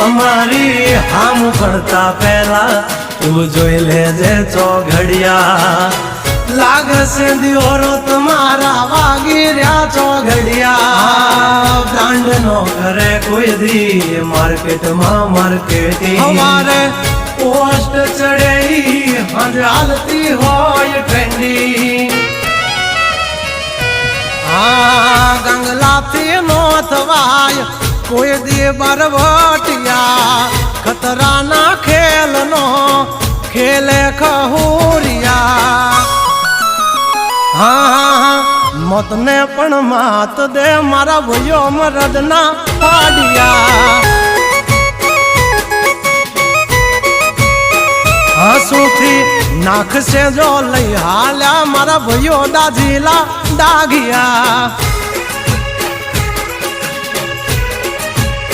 અમારી હામ પડતા પહેલા તું જોઈ લેજે ચોઘડિયા લાગશે દિયોરો તમારા વાગી રહ્યા ચોઘડિયા બ્રાન્ડ નો કરે કોઈ દી માર્કેટમાં માર્કેટિંગ અમારે પોસ્ટ ચડેલી હાલતી હોય ટ્રેન્ડિંગ ગંગલાથી નો થવાય કોઈ દી બરવટિયા ખતરાના ખેલ નો ખેલે ખહુરિયા મતને પણ માત દે મારા ભયો મરદના પાડિયા હસુથી નાખશે જો લઈ હાલ્યા મારા ભયો દાજીલા દાગિયા